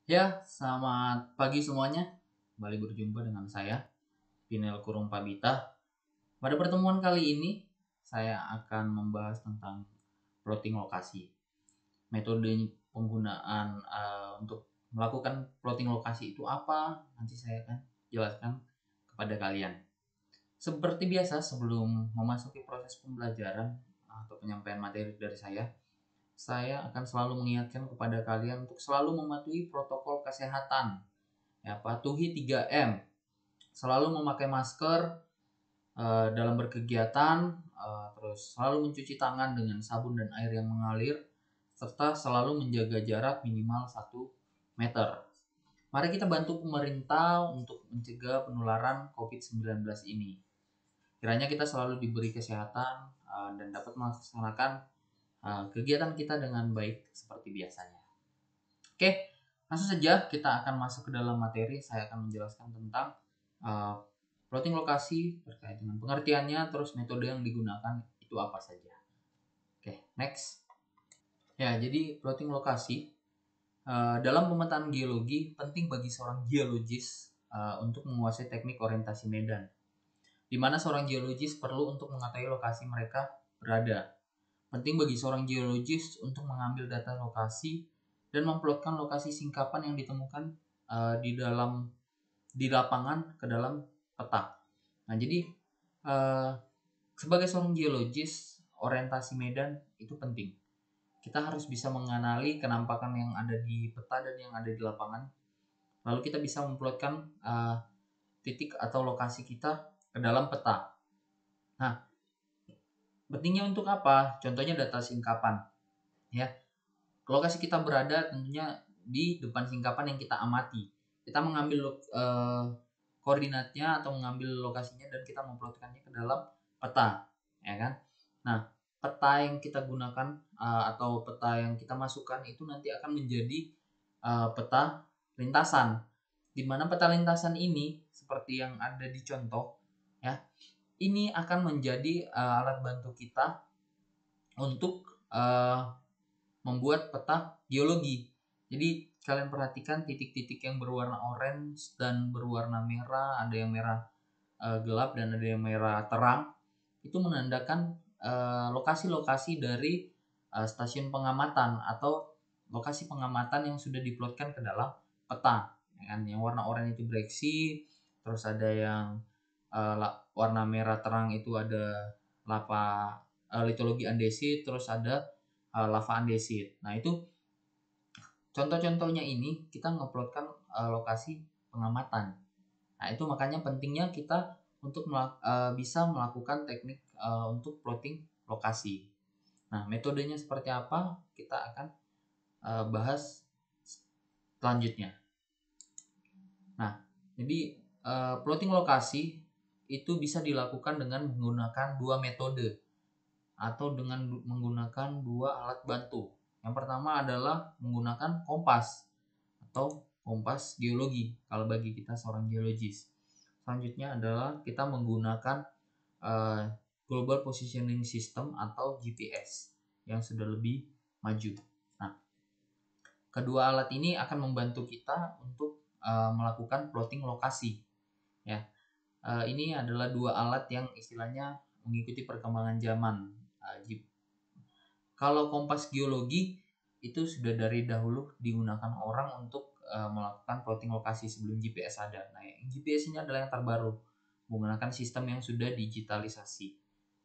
Ya, selamat pagi semuanya. Kembali berjumpa dengan saya, Pinel Kurung Pabita. Pada pertemuan kali ini, saya akan membahas tentang plotting lokasi. Metode penggunaan untuk melakukan plotting lokasi itu apa? Nanti saya akan jelaskan kepada kalian. Seperti biasa, sebelum memasuki proses pembelajaran atau penyampaian materi dari saya akan selalu mengingatkan kepada kalian untuk selalu mematuhi protokol kesehatan. Ya, patuhi 3M. Selalu memakai masker dalam berkegiatan, terus selalu mencuci tangan dengan sabun dan air yang mengalir, serta selalu menjaga jarak minimal 1 meter. Mari kita bantu pemerintah untuk mencegah penularan COVID-19 ini. Kiranya kita selalu diberi kesehatan dan dapat melaksanakan kegiatan kita dengan baik seperti biasanya. Oke, langsung saja kita akan masuk ke dalam materi. Saya akan menjelaskan tentang plotting lokasi terkait dengan pengertiannya, terus metode yang digunakan itu apa saja. Oke, next. Ya, jadi plotting lokasi dalam pemetaan geologi penting bagi seorang geologis untuk menguasai teknik orientasi medan, di mana seorang geologis perlu untuk mengetahui lokasi mereka berada. Penting bagi seorang geologis untuk mengambil data lokasi dan memplotkan lokasi singkapan yang ditemukan di lapangan ke dalam peta. Nah, jadi sebagai seorang geologis, orientasi medan itu penting. Kita harus bisa mengenali kenampakan yang ada di peta dan yang ada di lapangan. Lalu kita bisa memplotkan titik atau lokasi kita ke dalam peta. Nah, pentingnya untuk apa? Contohnya data singkapan. Ya, lokasi kita berada tentunya di depan singkapan yang kita amati. Kita mengambil koordinatnya atau mengambil lokasinya dan kita memplotkannya ke dalam peta, ya kan? Nah, peta yang kita gunakan atau peta yang kita masukkan itu nanti akan menjadi peta lintasan. Di mana peta lintasan ini seperti yang ada di contoh, ya, ini akan menjadi alat bantu kita untuk membuat peta geologi. Jadi kalian perhatikan titik-titik yang berwarna orange dan berwarna merah, ada yang merah gelap dan ada yang merah terang. Itu menandakan lokasi-lokasi dari stasiun pengamatan atau lokasi pengamatan yang sudah diplotkan ke dalam peta. Yang warna oranye itu breksi, terus ada yang warna merah terang itu ada lava litologi andesit, terus ada lava andesit. Nah, itu contoh-contohnya ini kita ngeplotkan lokasi pengamatan. Nah, itu makanya pentingnya kita untuk bisa melakukan teknik untuk plotting lokasi. Nah, metodenya seperti apa? Kita akan bahas selanjutnya. Nah, jadi plotting lokasi itu bisa dilakukan dengan menggunakan 2 metode atau dengan menggunakan 2 alat bantu. Yang pertama adalah menggunakan kompas atau kompas geologi kalau bagi kita seorang geologis. Selanjutnya adalah kita menggunakan Global Positioning System atau GPS yang sudah lebih maju. Nah, kedua alat ini akan membantu kita untuk melakukan plotting lokasi. Ya, ini adalah 2 alat yang istilahnya mengikuti perkembangan zaman. Kalau kompas geologi itu sudah dari dahulu digunakan orang untuk melakukan plotting lokasi sebelum GPS ada. Nah, GPS ini adalah yang terbaru, menggunakan sistem yang sudah digitalisasi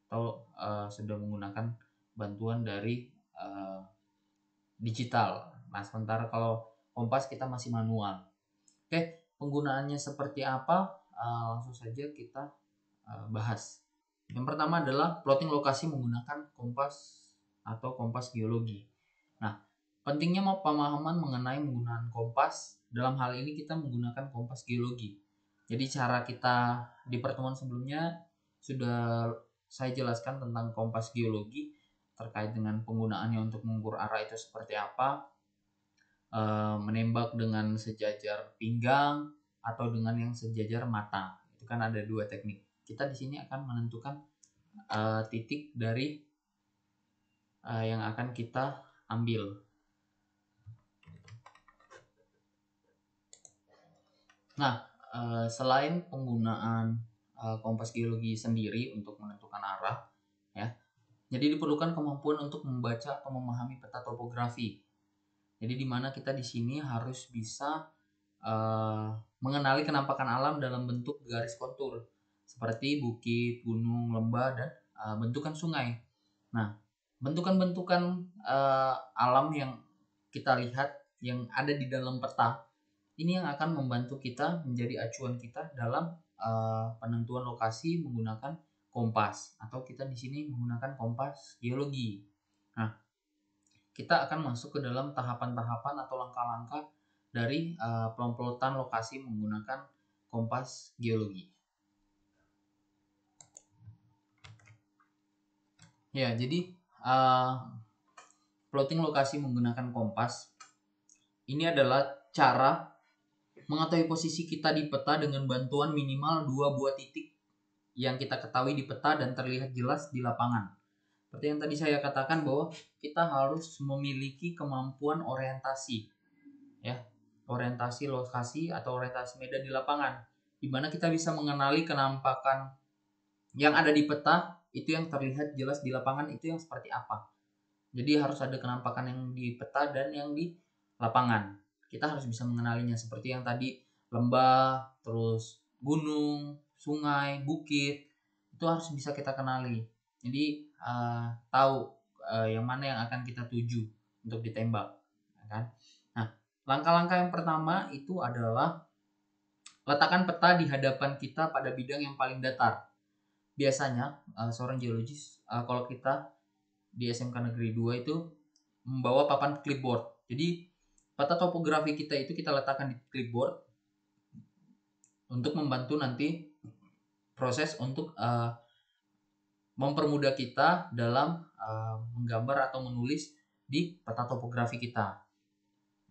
atau sudah menggunakan bantuan dari digital. Nah, sementara kalau kompas kita masih manual. Oke, penggunaannya seperti apa? Langsung saja kita bahas. Yang pertama adalah plotting lokasi menggunakan kompas atau kompas geologi. Nah, pentingnya pemahaman mengenai penggunaan kompas. Dalam hal ini kita menggunakan kompas geologi. Jadi cara kita di pertemuan sebelumnya sudah saya jelaskan tentang kompas geologi terkait dengan penggunaannya untuk mengukur arah itu seperti apa, menembak dengan sejajar pinggang atau dengan yang sejajar mata. Itu kan ada 2 teknik. Kita di sini akan menentukan titik dari yang akan kita ambil. Nah, selain penggunaan kompas geologi sendiri untuk menentukan arah, ya, jadi diperlukan kemampuan untuk membaca atau memahami peta topografi. Jadi di mana kita di sini harus bisa mengenali kenampakan alam dalam bentuk garis kontur seperti bukit, gunung, lembah, dan bentukan sungai. Nah, bentukan-bentukan alam yang kita lihat yang ada di dalam peta ini yang akan membantu kita menjadi acuan kita dalam penentuan lokasi menggunakan kompas, atau kita di sini menggunakan kompas geologi. Nah, kita akan masuk ke dalam tahapan-tahapan atau langkah-langkah dari pelomplotan lokasi menggunakan kompas geologi. Ya, jadi plotting lokasi menggunakan kompas ini adalah cara mengetahui posisi kita di peta dengan bantuan minimal 2 buah titik yang kita ketahui di peta dan terlihat jelas di lapangan. Seperti yang tadi saya katakan bahwa kita harus memiliki kemampuan orientasi, ya, orientasi lokasi atau orientasi medan di lapangan, di mana kita bisa mengenali kenampakan yang ada di peta itu yang terlihat jelas di lapangan itu yang seperti apa. Jadi harus ada kenampakan yang di peta dan yang di lapangan. Kita harus bisa mengenalinya seperti yang tadi lembah, terus gunung, sungai, bukit itu harus bisa kita kenali. Jadi tahu yang mana yang akan kita tuju untuk ditembak, kan? Nah, langkah-langkah yang pertama itu adalah letakkan peta di hadapan kita pada bidang yang paling datar. Biasanya seorang geologis kalau kita di SMK Negeri 2 itu membawa papan clipboard. Jadi peta topografi kita itu kita letakkan di clipboard untuk membantu nanti proses untuk mempermudah kita dalam menggambar atau menulis di peta topografi kita.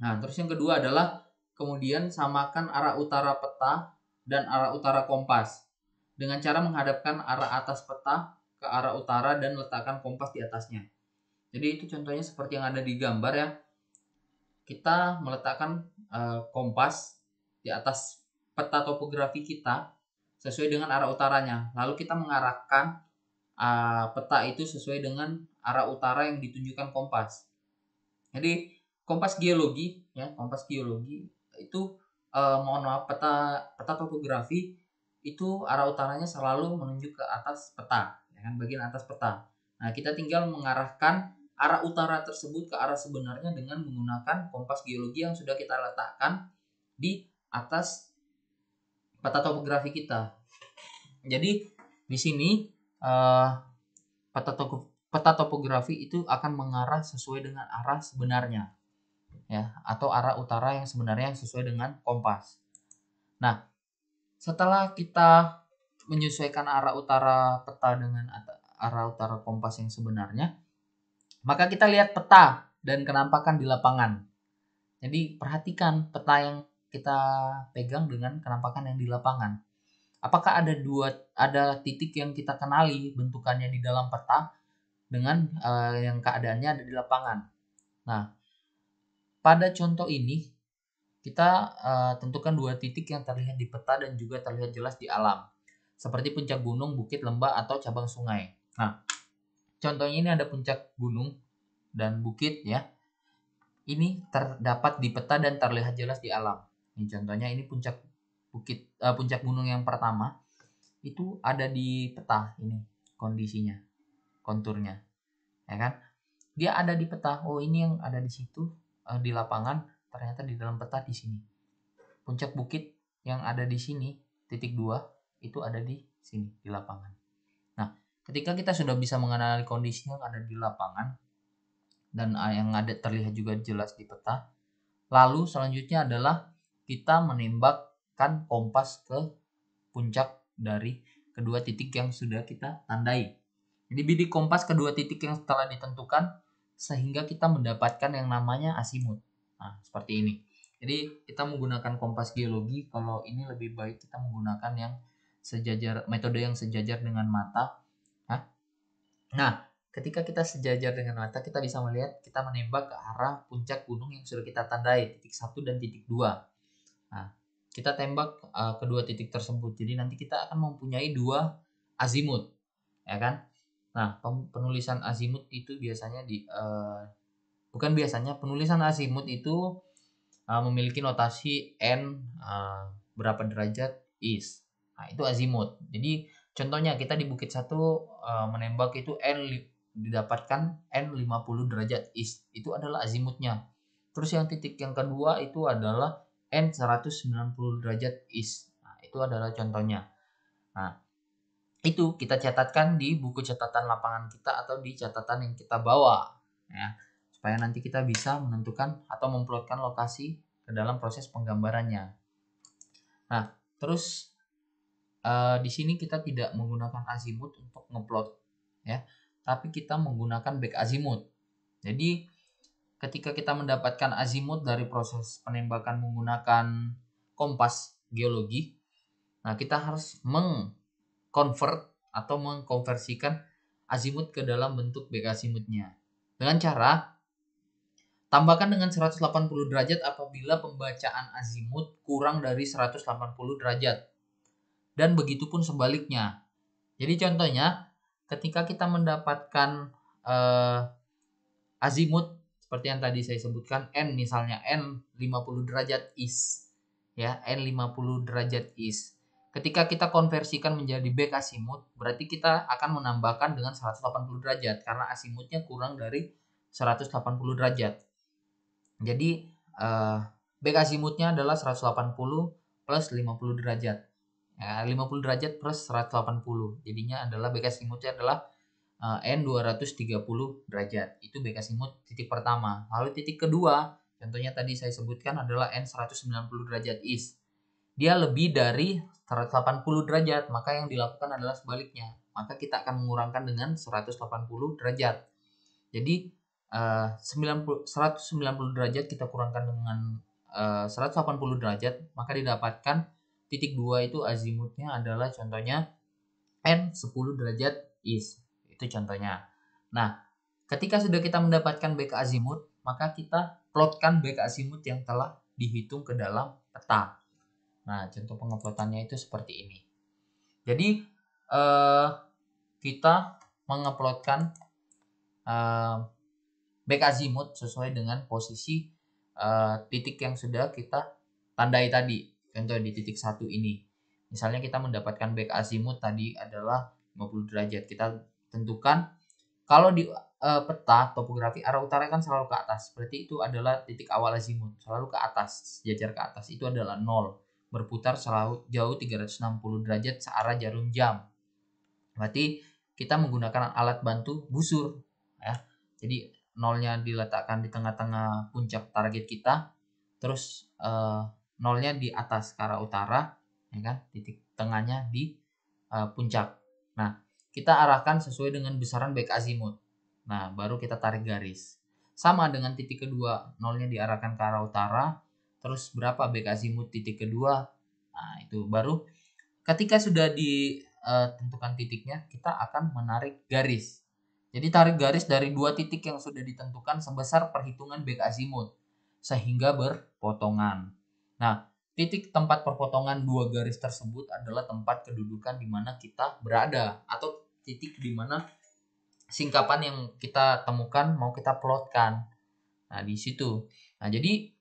Nah, terus yang kedua adalah kemudian samakan arah utara peta dan arah utara kompas dengan cara menghadapkan arah atas peta ke arah utara dan letakkan kompas di atasnya. Jadi itu contohnya seperti yang ada di gambar, ya. Kita meletakkan kompas di atas peta topografi kita sesuai dengan arah utaranya. Lalu kita mengarahkan peta itu sesuai dengan arah utara yang ditunjukkan kompas. Jadi kompas geologi, ya, kompas geologi itu mohon maaf, peta topografi itu arah utaranya selalu menunjuk ke atas peta, ya kan, bagian atas peta. Nah, kita tinggal mengarahkan arah utara tersebut ke arah sebenarnya dengan menggunakan kompas geologi yang sudah kita letakkan di atas peta topografi kita. Jadi di sini peta topografi itu akan mengarah sesuai dengan arah sebenarnya, ya, atau arah utara yang sebenarnya sesuai dengan kompas. Nah, setelah kita menyesuaikan arah utara peta dengan arah utara kompas yang sebenarnya, maka kita lihat peta dan kenampakan di lapangan. Jadi perhatikan peta yang kita pegang dengan kenampakan yang di lapangan. Apakah ada titik yang kita kenali bentukannya di dalam peta dengan yang keadaannya ada di lapangan. Nah, pada contoh ini kita tentukan 2 titik yang terlihat di peta dan juga terlihat jelas di alam, seperti puncak gunung, bukit, lembah, atau cabang sungai. Nah, contohnya ini ada puncak gunung dan bukit, ya. Ini terdapat di peta dan terlihat jelas di alam. Ini contohnya, ini puncak puncak gunung yang pertama itu ada di peta, ini kondisinya, konturnya, ya kan? Dia ada di peta. Oh, ini yang ada di situ di lapangan, ternyata di dalam peta di sini. Puncak bukit yang ada di sini titik 2 itu ada di sini di lapangan. Nah, ketika kita sudah bisa mengenali kondisi yang ada di lapangan dan yang ada terlihat juga jelas di peta, lalu selanjutnya adalah kita menembakkan kompas ke puncak dari kedua titik yang sudah kita tandai. Jadi bidik kompas kedua titik yang telah ditentukan sehingga kita mendapatkan yang namanya asimut. Nah, seperti ini. Jadi kita menggunakan kompas geologi, kalau ini lebih baik kita menggunakan yang sejajar, metode yang sejajar dengan mata. Nah, ketika kita sejajar dengan mata, kita bisa melihat, kita menembak ke arah puncak gunung yang sudah kita tandai, titik 1 dan titik 2. Nah, kita tembak kedua titik tersebut. Jadi nanti kita akan mempunyai dua azimut, ya kan? Nah, penulisan azimut itu biasanya bukan biasanya, penulisan azimut itu memiliki notasi n berapa derajat is. Nah, itu azimut. Jadi contohnya kita di Bukit Satu menembak itu didapatkan n 50 derajat is. Itu adalah azimutnya. Terus yang titik yang kedua itu adalah n 190 derajat is. Nah, itu adalah contohnya. Nah, itu kita catatkan di buku catatan lapangan kita atau di catatan yang kita bawa, ya, supaya nanti kita bisa menentukan atau memplotkan lokasi ke dalam proses penggambarannya. Nah, terus di sini kita tidak menggunakan azimut untuk ngeplot, ya, tapi kita menggunakan back azimut. Jadi ketika kita mendapatkan azimut dari proses penembakan menggunakan kompas geologi, nah kita harus mengkonvert atau mengkonversikan azimut ke dalam bentuk back azimutnya dengan cara tambahkan dengan 180 derajat apabila pembacaan azimut kurang dari 180 derajat. Dan begitu pun sebaliknya. Jadi contohnya ketika kita mendapatkan azimut seperti yang tadi saya sebutkan, n misalnya n 50 derajat is, ya, n 50 derajat is. Ketika kita konversikan menjadi back azimut, berarti kita akan menambahkan dengan 180 derajat karena azimutnya kurang dari 180 derajat. Jadi back azimutnya adalah 180 plus 50 derajat. Ya, 50 derajat plus 180. Jadinya adalah back azimutnya adalah N 230 derajat. Itu back azimut titik pertama. Lalu titik kedua, contohnya tadi saya sebutkan adalah N 190 derajat is. Dia lebih dari 180 derajat, maka yang dilakukan adalah sebaliknya. Maka kita akan mengurangkan dengan 180 derajat. Jadi 190 derajat kita kurangkan dengan 180 derajat, maka didapatkan titik 2 itu azimutnya adalah contohnya N 10 derajat is. Itu contohnya. Nah, ketika sudah kita mendapatkan back azimut, maka kita plotkan back azimut yang telah dihitung ke dalam peta. Nah, contoh pengeplotannya itu seperti ini. Jadi kita mengeplotkan back azimut sesuai dengan posisi titik yang sudah kita tandai tadi. Contoh di titik 1 ini. Misalnya kita mendapatkan back azimut tadi adalah 50 derajat. Kita tentukan kalau di peta topografi arah utara kan selalu ke atas. Berarti itu adalah titik awal azimut, selalu ke atas, sejajar ke atas. Itu adalah 0. Berputar selalu jauh 360 derajat searah jarum jam. Berarti kita menggunakan alat bantu busur, ya. Jadi nolnya diletakkan di tengah-tengah puncak target kita. Terus nolnya di atas ke arah utara, ya kan? Titik tengahnya di puncak. Nah, kita arahkan sesuai dengan besaran back azimut. Nah, baru kita tarik garis. Sama dengan titik kedua, nolnya diarahkan ke arah utara. Terus berapa back azimut titik kedua? Nah, itu baru ketika sudah ditentukan titiknya, kita akan menarik garis. Jadi tarik garis dari dua titik yang sudah ditentukan sebesar perhitungan back azimut sehingga berpotongan. Nah, titik tempat perpotongan dua garis tersebut adalah tempat kedudukan di mana kita berada atau titik di mana singkapan yang kita temukan mau kita plotkan. Nah, di situ. Nah, jadi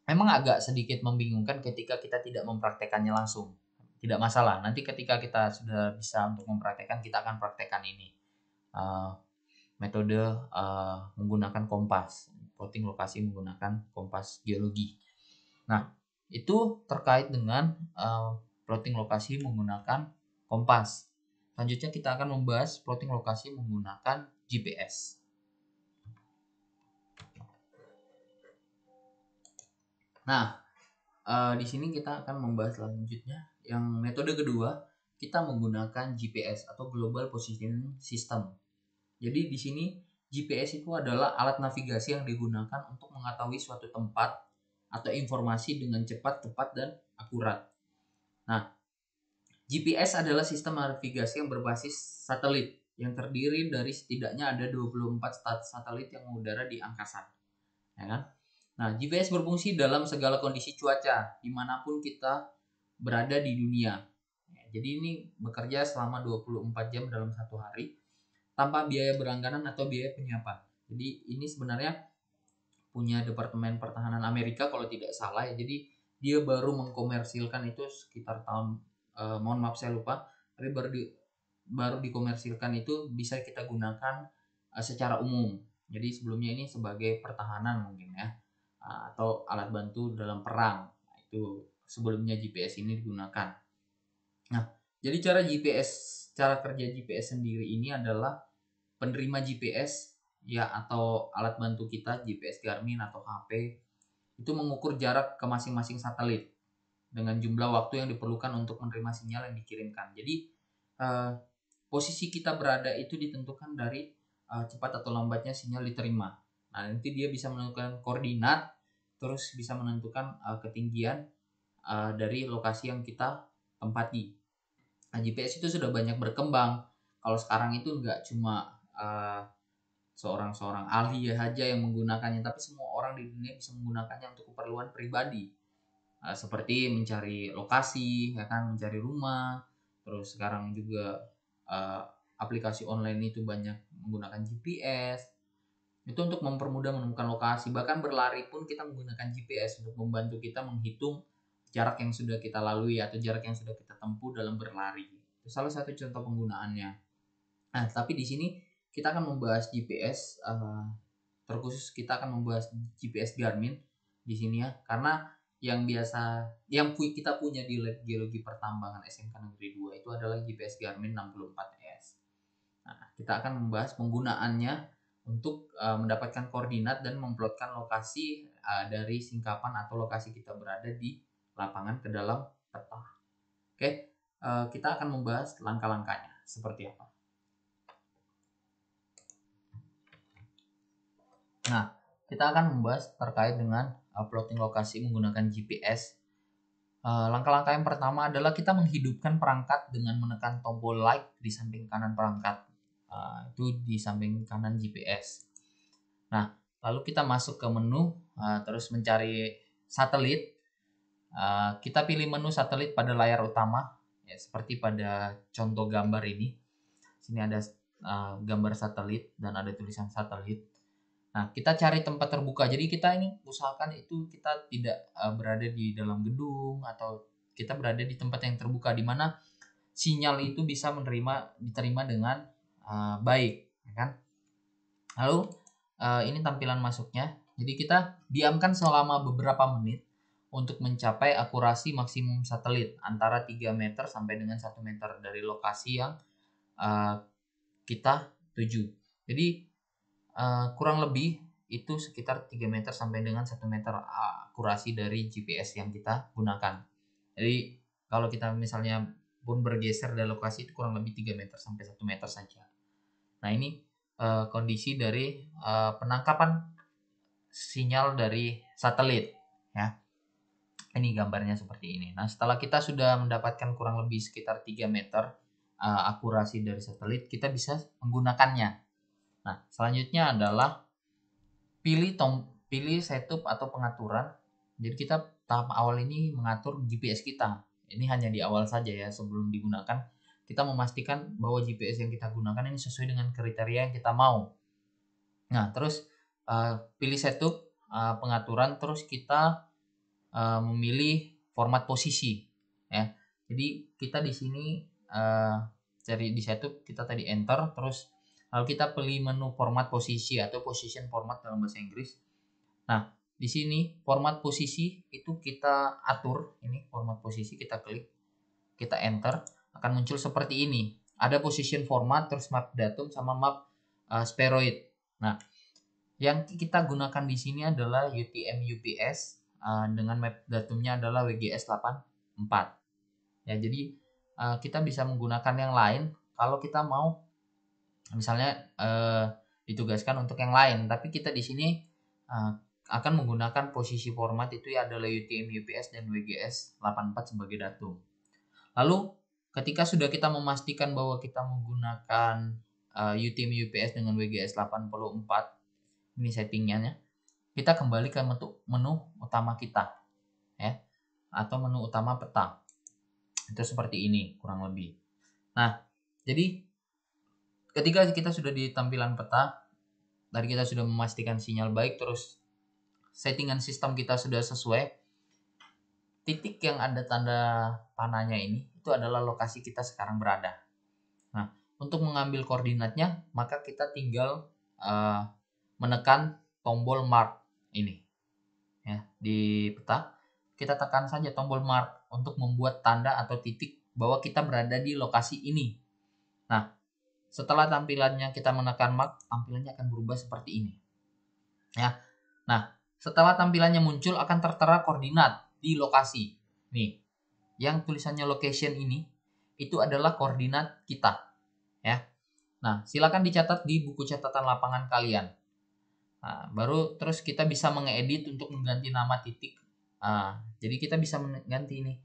memang agak sedikit membingungkan ketika kita tidak mempraktekannya langsung. Tidak masalah. Nanti ketika kita sudah bisa untuk mempraktekkan, kita akan praktekkan ini. Metode menggunakan kompas, plotting lokasi menggunakan kompas geologi. Nah, itu terkait dengan plotting lokasi menggunakan kompas. Selanjutnya kita akan membahas plotting lokasi menggunakan GPS. Nah, di sini kita akan membahas selanjutnya yang metode kedua, kita menggunakan GPS atau Global Positioning System. Jadi di sini GPS itu adalah alat navigasi yang digunakan untuk mengetahui suatu tempat atau informasi dengan cepat, tepat, dan akurat. Nah, GPS adalah sistem navigasi yang berbasis satelit yang terdiri dari setidaknya ada 24 satelit yang mengudara di angkasa. Ya kan? Nah, GPS berfungsi dalam segala kondisi cuaca dimanapun kita berada di dunia. Ya, jadi ini bekerja selama 24 jam dalam satu hari tanpa biaya berlangganan atau biaya penyiapan. Jadi ini sebenarnya punya Departemen Pertahanan Amerika kalau tidak salah ya. Jadi dia baru mengkomersilkan itu sekitar tahun mohon maaf saya lupa, tapi baru dikomersilkan itu bisa kita gunakan secara umum. Jadi sebelumnya ini sebagai pertahanan mungkin ya, atau alat bantu dalam perang. Nah, itu sebelumnya GPS ini digunakan. Nah, jadi cara kerja GPS sendiri ini adalah penerima GPS ya atau alat bantu kita GPS Garmin atau HP itu mengukur jarak ke masing-masing satelit dengan jumlah waktu yang diperlukan untuk menerima sinyal yang dikirimkan. Jadi eh, posisi kita berada itu ditentukan dari cepat atau lambatnya sinyal diterima. Nah, nanti dia bisa menentukan koordinat, terus bisa menentukan ketinggian dari lokasi yang kita tempati. Nah, GPS itu sudah banyak berkembang. Kalau sekarang itu nggak cuma seorang ahli aja yang menggunakannya, tapi semua orang di dunia bisa menggunakannya untuk keperluan pribadi. Seperti mencari lokasi, ya kan, mencari rumah. Terus sekarang juga aplikasi online itu banyak menggunakan GPS. Itu untuk mempermudah menemukan lokasi. Bahkan berlari pun kita menggunakan GPS untuk membantu kita menghitung jarak yang sudah kita lalui atau jarak yang sudah kita tempuh dalam berlari. Itu salah satu contoh penggunaannya. Nah, tapi di sini kita akan membahas GPS, terkhusus kita akan membahas GPS Garmin di sini ya, karena yang kita punya di Lab Geologi Pertambangan SMK Negeri 2 itu adalah GPS Garmin 64S. Nah, kita akan membahas penggunaannya untuk mendapatkan koordinat dan memplotkan lokasi dari singkapan atau lokasi kita berada di lapangan ke dalam peta. Oke, kita akan membahas langkah-langkahnya seperti apa. Nah, kita akan membahas terkait dengan plotting lokasi menggunakan GPS. Langkah-langkah yang pertama adalah kita menghidupkan perangkat dengan menekan tombol like di samping kanan perangkat. Itu di samping kanan GPS. Nah, lalu kita masuk ke menu, terus mencari satelit. Kita pilih menu satelit pada layar utama, ya, seperti pada contoh gambar ini. Sini ada gambar satelit dan ada tulisan satelit. Nah, kita cari tempat terbuka. Jadi kita ini usahakan itu kita tidak berada di dalam gedung atau kita berada di tempat yang terbuka di mana sinyal itu bisa diterima dengan baik, ya kan? Lalu ini tampilan masuknya. Jadi kita diamkan selama beberapa menit untuk mencapai akurasi maksimum satelit antara 3 meter sampai dengan 1 meter dari lokasi yang kita tuju. Jadi kurang lebih itu sekitar 3 meter sampai dengan 1 meter akurasi dari GPS yang kita gunakan. Jadi kalau kita misalnya pun bergeser dari lokasi itu kurang lebih 3 meter sampai 1 meter saja. Nah, ini kondisi dari penangkapan sinyal dari satelit ya. Ini gambarnya seperti ini. Nah, setelah kita sudah mendapatkan kurang lebih sekitar 3 meter akurasi dari satelit, kita bisa menggunakannya. Nah, selanjutnya adalah pilih setup atau pengaturan. Jadi kita tahap awal ini mengatur GPS kita. Ini hanya di awal saja ya, sebelum digunakan kita memastikan bahwa GPS yang kita gunakan ini sesuai dengan kriteria yang kita mau. Nah, terus pilih setup pengaturan, terus kita memilih format posisi ya. Jadi kita di sini cari di setup, kita tadi enter, terus lalu kita pilih menu format posisi atau position format dalam bahasa Inggris. Nah, di sini format posisi itu kita atur, ini format posisi kita klik, kita enter, akan muncul seperti ini. Ada position format, terus map datum sama map spheroid. Nah, yang kita gunakan di sini adalah UTM UPS dengan map datumnya adalah WGS 84. Ya, jadi kita bisa menggunakan yang lain kalau kita mau misalnya ditugaskan untuk yang lain, tapi kita di sini akan menggunakan posisi format itu ya adalah UTM UPS dan WGS 84 sebagai datum. Lalu ketika sudah kita memastikan bahwa kita menggunakan UTM UPS dengan WGS 84, ini settingannya. kita kembali ke menu utama kita, ya, atau menu utama peta. Itu seperti ini kurang lebih. Nah, jadi ketika kita sudah di tampilan peta, tadi kita sudah memastikan sinyal baik, terus settingan sistem kita sudah sesuai. Titik yang ada tanda panahnya ini itu adalah lokasi kita sekarang berada. Nah, untuk mengambil koordinatnya, maka kita tinggal menekan tombol mark ini, ya, di peta. Kita tekan saja tombol mark untuk membuat tanda atau titik bahwa kita berada di lokasi ini. Nah, setelah tampilannya kita menekan mark, tampilannya akan berubah seperti ini, ya. Nah, setelah tampilannya muncul akan tertera koordinat di lokasi. Nih, yang tulisannya location ini itu adalah koordinat kita, ya. Nah, silakan dicatat di buku catatan lapangan kalian. Nah, baru terus kita bisa mengedit untuk mengganti nama titik. Jadi kita bisa mengganti ini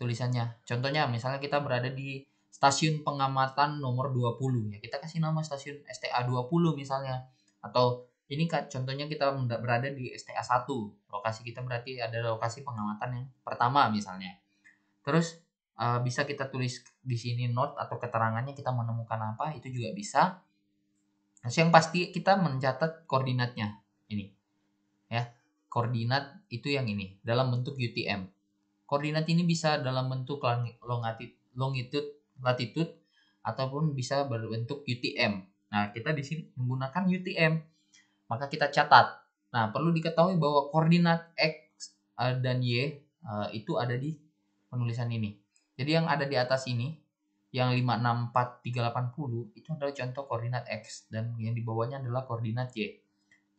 tulisannya. Contohnya misalnya kita berada di stasiun pengamatan nomor 20, ya kita kasih nama stasiun STA 20 misalnya. Atau ini contohnya kita berada di STA 1. Lokasi kita berarti ada lokasi pengamatan yang pertama misalnya. Terus bisa kita tulis di sini note atau keterangannya, kita menemukan apa itu juga bisa. Nah, yang pasti kita mencatat koordinatnya ini, ya. Koordinat itu yang ini dalam bentuk UTM. Koordinat ini bisa dalam bentuk longitude, latitude, ataupun bisa berbentuk UTM. Nah, kita di sini menggunakan UTM. Maka kita catat. Nah, perlu diketahui bahwa koordinat X dan Y itu ada di penulisan ini. Jadi yang ada di atas ini, yang 564 380 itu adalah contoh koordinat X, dan yang di bawahnya adalah koordinat Y.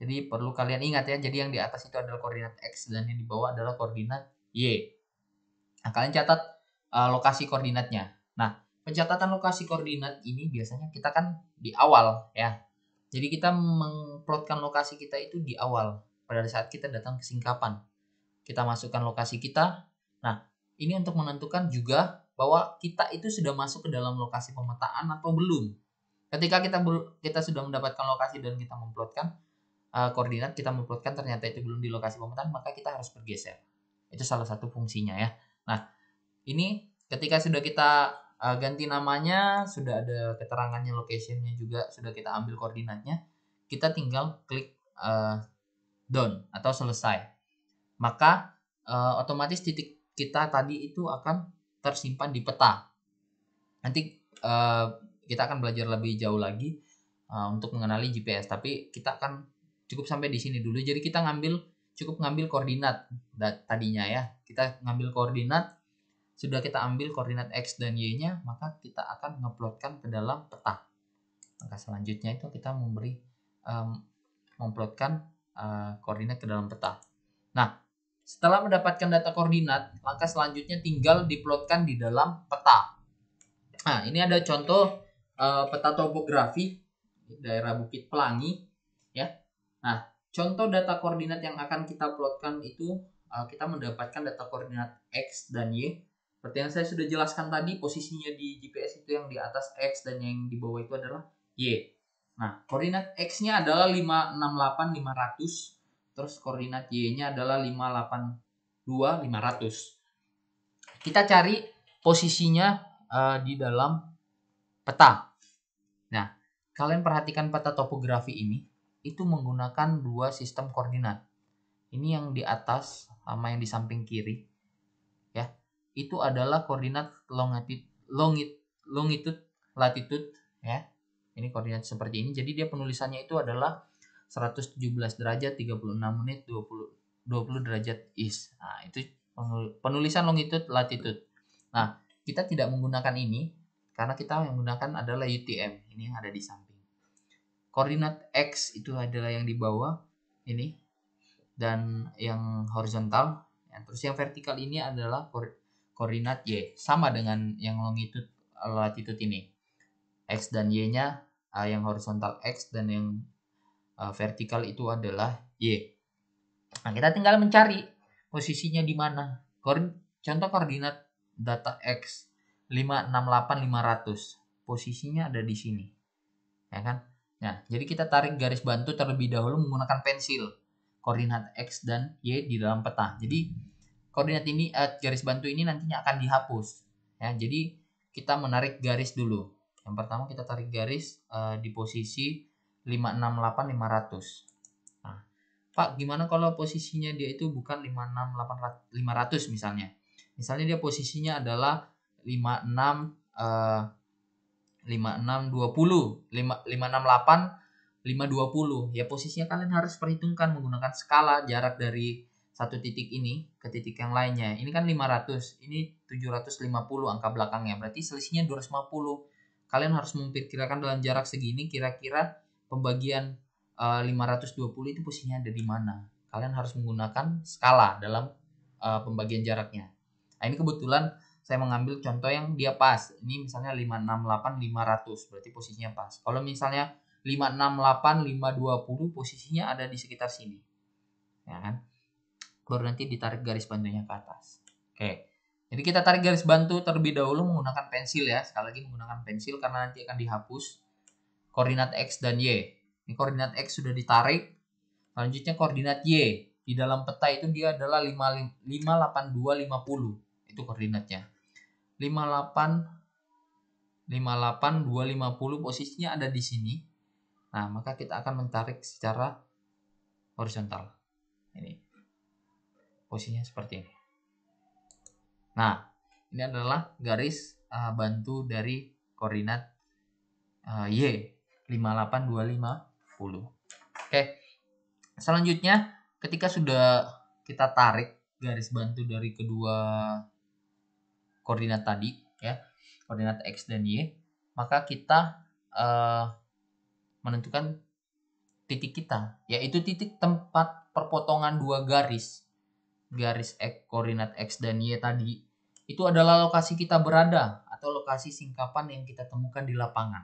Jadi perlu kalian ingat, ya. Jadi yang di atas itu adalah koordinat X dan yang di bawah adalah koordinat Y. Nah, kalian catat lokasi koordinatnya. Nah, pencatatan lokasi koordinat ini biasanya kita kan di awal, ya. Jadi kita memplotkan lokasi kita itu di awal pada saat kita datang ke singkapan. Kita masukkan lokasi kita. Nah, ini untuk menentukan juga bahwa kita itu sudah masuk ke dalam lokasi pemetaan atau belum. Ketika kita sudah mendapatkan lokasi dan kita memplotkan koordinat, kita memplotkan ternyata itu belum di lokasi pemetaan, maka kita harus bergeser. Itu salah satu fungsinya, ya. Nah, ini ketika sudah kita ganti namanya, sudah ada keterangannya, locationnya juga sudah kita ambil koordinatnya, kita tinggal klik done atau selesai. Maka otomatis titik kita tadi itu akan tersimpan di peta. Nanti kita akan belajar lebih jauh lagi untuk mengenali GPS, tapi kita akan cukup sampai di sini dulu. Jadi kita cukup ngambil koordinat tadinya, ya. Kita ngambil koordinat, sudah kita ambil koordinat X dan Y-nya, maka kita akan ngeplotkan ke dalam peta. Maka selanjutnya itu kita memplotkan koordinat ke dalam peta. Nah, setelah mendapatkan data koordinat, maka selanjutnya tinggal diplotkan di dalam peta. Nah, ini ada contoh peta topografi daerah Bukit Pelangi, ya. Nah, contoh data koordinat yang akan kita plotkan itu kita mendapatkan data koordinat X dan Y. Seperti yang saya sudah jelaskan tadi, posisinya di GPS itu yang di atas X dan yang di bawah itu adalah Y. Nah, koordinat X-nya adalah 568 500, terus koordinat Y-nya adalah 582 500. Kita cari posisinya di dalam peta. Nah, kalian perhatikan peta topografi ini itu menggunakan dua sistem koordinat. Ini yang di atas sama yang di samping kiri, ya. Itu adalah koordinat longitude, latitude, ya. Ini koordinat seperti ini. Jadi dia penulisannya itu adalah 117 derajat 36 menit 20 derajat east. Nah, itu penulisan longitude, latitude. Nah, kita tidak menggunakan ini karena kita yang menggunakan adalah UTM. Ini yang ada di samping. Koordinat X itu adalah yang di bawah ini, dan yang horizontal, ya. Terus yang vertikal ini adalah koordinat Y, sama dengan yang longitude, latitude ini. X dan Y-nya yang horizontal X dan yang vertikal itu adalah Y. Nah, kita tinggal mencari posisinya di mana. Contoh koordinat data X 568 500. Posisinya ada di sini, ya kan? Nah, jadi kita tarik garis bantu terlebih dahulu menggunakan pensil. koordinat X dan Y di dalam peta. Jadi koordinat ini garis bantu ini nantinya akan dihapus ya. Jadi kita menarik garis dulu. Yang pertama kita tarik garis di posisi 568 500. Nah, Pak, gimana kalau posisinya dia itu bukan 568 500 misalnya. Misalnya dia posisinya adalah 56 5620 568 520. Ya posisinya kalian harus perhitungkan menggunakan skala jarak dari satu titik ini ke titik yang lainnya. Ini kan 500, ini 750 angka belakangnya. Berarti selisihnya 250. Kalian harus memperkirakan dalam jarak segini kira-kira pembagian 520 itu posisinya ada di mana. Kalian harus menggunakan skala dalam pembagian jaraknya. Nah, ini kebetulan saya mengambil contoh yang dia pas. Ini misalnya 568 500, berarti posisinya pas. Kalau misalnya 568 520 posisinya ada di sekitar sini. Ya kan? Baru nanti ditarik garis bantunya ke atas. Oke. Jadi kita tarik garis bantu terlebih dahulu menggunakan pensil ya. Sekali lagi menggunakan pensil karena nanti akan dihapus koordinat X dan Y. Ini koordinat X sudah ditarik. Selanjutnya koordinat Y. Di dalam peta itu dia adalah 58250. Itu koordinatnya. 58 250 posisinya ada di sini. Nah, maka kita akan menarik secara horizontal. Ini. Posisinya seperti ini. Nah, ini adalah garis bantu dari koordinat Y 58250. Oke. Selanjutnya, ketika sudah kita tarik garis bantu dari kedua koordinat tadi ya, koordinat X dan Y, maka kita menentukan titik kita, yaitu titik tempat perpotongan dua garis X koordinat X dan Y tadi. Itu adalah lokasi kita berada atau lokasi singkapan yang kita temukan di lapangan.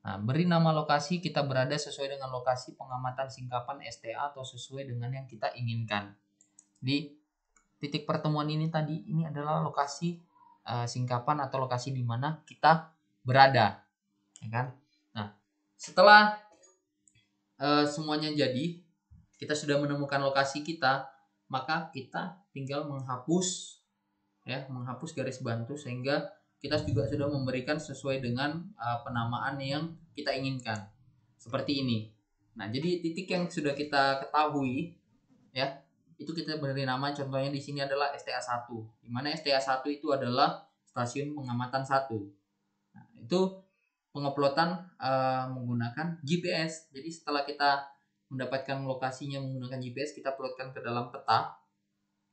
Nah, beri nama lokasi kita berada sesuai dengan lokasi pengamatan singkapan STA atau sesuai dengan yang kita inginkan. Di titik pertemuan ini tadi, ini adalah lokasi singkapan atau lokasi di mana kita berada, ya kan? Nah, setelah semuanya jadi, kita sudah menemukan lokasi kita, maka kita tinggal menghapus garis bantu sehingga kita juga sudah memberikan sesuai dengan penamaan yang kita inginkan. Seperti ini. Nah, jadi titik yang sudah kita ketahui ya, itu kita beri nama, contohnya di sini adalah STA1. Di mana STA1 itu adalah stasiun pengamatan 1. Nah, itu penguploadan menggunakan GPS. Jadi setelah kita mendapatkan lokasinya menggunakan GPS, kita uploadkan ke dalam peta,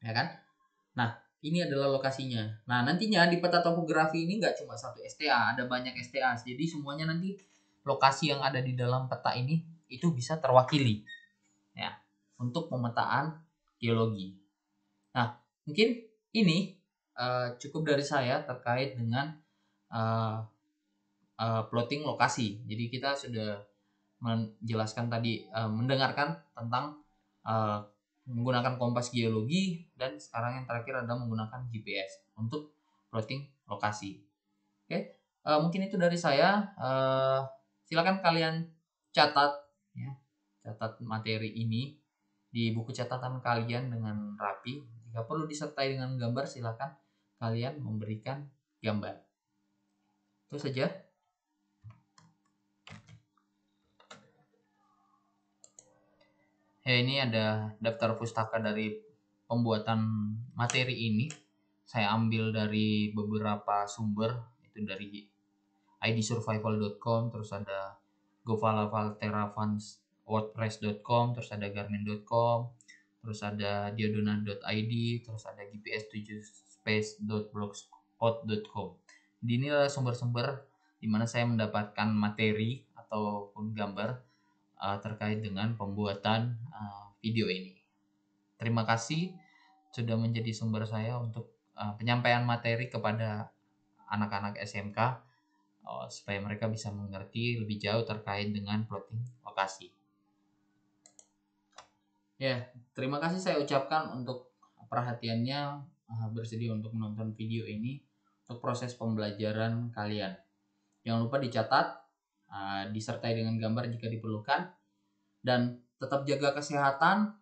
ya kan? Nah, ini adalah lokasinya. Nah, nantinya di peta topografi ini nggak cuma satu STA, ada banyak STA. Jadi semuanya nanti lokasi yang ada di dalam peta ini itu bisa terwakili, ya, untuk pemetaan geologi. Nah, mungkin ini cukup dari saya terkait dengan plotting lokasi. Jadi kita sudah menjelaskan tadi, mendengarkan tentang menggunakan kompas geologi, dan sekarang yang terakhir adalah menggunakan GPS untuk plotting lokasi. Oke, mungkin itu dari saya. Silakan kalian catat ya, catat materi ini di buku catatan kalian dengan rapi. Jika perlu disertai dengan gambar, silakan kalian memberikan gambar. Itu saja. Ya, ini ada daftar pustaka dari pembuatan materi ini. Saya ambil dari beberapa sumber, itu dari idsurvival.com, terus ada gofalavalteravans.wordpress.com, terus ada garmin.com, terus ada diodona.id, terus ada gps7space.blogspot.com. Ini adalah sumber-sumber di mana saya mendapatkan materi ataupun gambar terkait dengan pembuatan video ini. Terima kasih sudah menjadi sumber saya untuk penyampaian materi kepada anak-anak SMK supaya mereka bisa mengerti lebih jauh terkait dengan plotting lokasi. Ya, terima kasih saya ucapkan untuk perhatiannya, bersedia untuk menonton video ini untuk proses pembelajaran kalian. Jangan lupa dicatat, disertai dengan gambar jika diperlukan, dan tetap jaga kesehatan,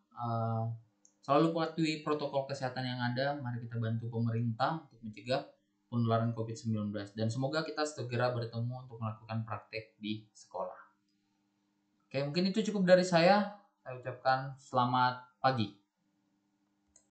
selalu patuhi protokol kesehatan yang ada. Mari kita bantu pemerintah untuk mencegah penularan COVID-19 dan semoga kita segera bertemu untuk melakukan praktek di sekolah. Oke, mungkin itu cukup dari saya. Saya ucapkan selamat pagi.